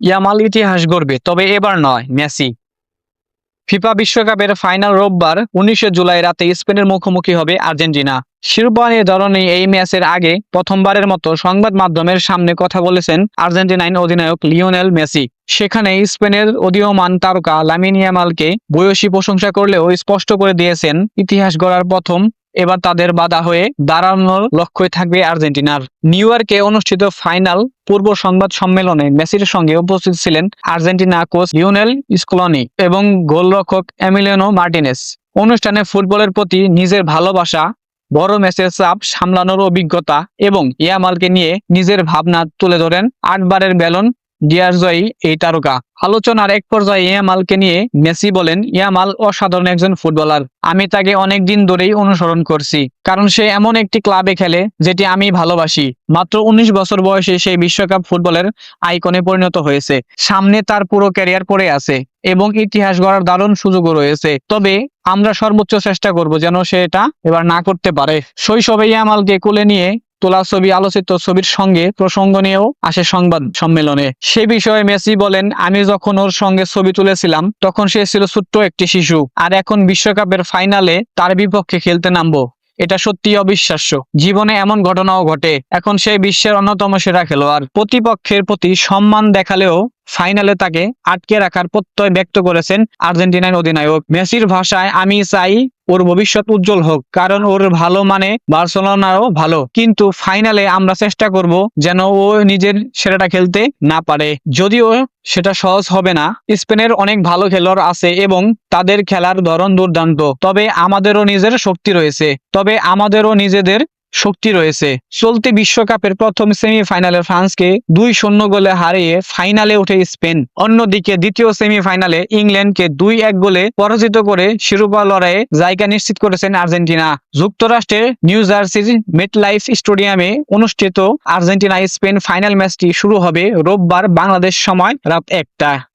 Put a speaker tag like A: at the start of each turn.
A: Yamal ইতিহাস গড়বে, তবে এবার নয়, মেসি। ফিফা বিশ্বকাপের ফাইনাল রোববার ১৯ জুলাই রাতে স্পেনের মুখোমুখি হবে আর্জেন্টিনা। শিরোপা নির্ধারণী এই ম্যাচের আগে প্রথমবারের মতো সংবাদ মাধ্যমের সামনে কথা বলেছেন আর্জেন্টিনাইন অধিনায়ক লিওনেল মেসি। সেখানে স্পেনের উদীয়মান তারকা লামিন ইয়ামালকে ভূয়সী প্রশংসা করলেও স্পষ্ট করে দিয়েছেন, ইতিহাস গড়ার প্রথম এবার তাদের বাধা হয়ে দাঁড়ানোর লক্ষ্যই থাকবে আর্জেন্টিনার। নিউ ইয়র্কে অনুষ্ঠিত ফাইনাল পূর্ব সংবাদ সম্মেলনে মেসির সঙ্গে উপস্থিত ছিলেন আর্জেন্টিনা কোচ লিওনেল স্কলোনি এবং গোলরক্ষক এমিলিয়ানো মার্টিনেজ। অনুষ্ঠানে ফুটবলের প্রতি নিজের ভালোবাসা, বড় ম্যাচের চাপ সামলানোর অভিজ্ঞতা এবং ইয়ামালকে নিয়ে নিজের ভাবনা তুলে ধরেন ৮বারের ব্যালন ডিয়ার জয়ী এই তারকা। আলোচনার এক পর্যায়ে ইয়ামালকে নিয়ে মেসি বলেন, ইয়ামাল অসাধারণ একজন ফুটবলার। আমি তাকে অনেক দিন ধরেই অনুসরণ করছি, কারণ সে এমন একটি ক্লাবে খেলে যেটি আমি ভালোবাসি। মাত্র ১৯ বছর বয়সে সেই বিশ্বকাপ ফুটবলের আইকনে পরিণত হয়েছে। সামনে তার পুরো ক্যারিয়ার পড়ে আছে এবং ইতিহাস গড়ার দারুণ সুযোগও রয়েছে। তবে আমরা সর্বোচ্চ চেষ্টা করব যেন সে এটা এবার না করতে পারে। শৈশবে ইয়ামালকে কোলে নিয়ে তোলা ছবি আলোচিত ছবির সঙ্গে প্রসঙ্গ নিয়েও আসে সংবাদ সম্মেলনে। সে বিষয়ে মেসি বলেন, আমি যখন ওর সঙ্গে ছবি তুলেছিলাম তখন সে ছিল ছোট্ট একটি শিশু, আর এখন বিশ্বকাপের ফাইনালে তার বিপক্ষে খেলতে নামবো, এটা সত্যি অবিশ্বাস্য। জীবনে এমন ঘটনাও ঘটে। এখন সে বিশ্বের অন্যতম সেরা খেলোয়াড়। প্রতিপক্ষের প্রতি সম্মান দেখালেও ফাইনালে তাকে আটকে রাখার প্রত্যয় ব্যক্ত করেছেন আর্জেন্টিনার অধিনায়ক। মেসির ভাষায়, আমি চাই ওর ভবিষ্যৎ উজ্জ্বল হোক, কারণ ওর ভালো মানে বার্সেলোনারও ভালো, কিন্তু ফাইনালে আমরা চেষ্টা করব যেন ও নিজের সেরাটা খেলতে না পারে। যদিও সেটা সহজ হবে না, স্পেনের অনেক ভালো খেলোয়াড় আছে এবং তাদের খেলার ধরন দুর্দান্ত। তবে আমাদেরও নিজেদের শক্তি রয়েছে। চলতি বিশ্বকাপের প্রথম সেমিফাইনালে ফ্রান্সকে ২-০ গোলে হারিয়ে ফাইনালে ওঠে স্পেন। অন্যদিকে দ্বিতীয় সেমিফাইনালে ইংল্যান্ডকে ২-১ গোলে পরাজিত করে শিরোপা লড়াইয়ে জায়গা নিশ্চিত করেছেন আর্জেন্টিনা। যুক্তরাষ্ট্রের নিউ জার্সির মেটলাইফ স্টেডিয়ামে অনুষ্ঠিত আর্জেন্টিনা স্পেন ফাইনাল ম্যাচটি শুরু হবে রোববার বাংলাদেশ সময় রাত ১টায়।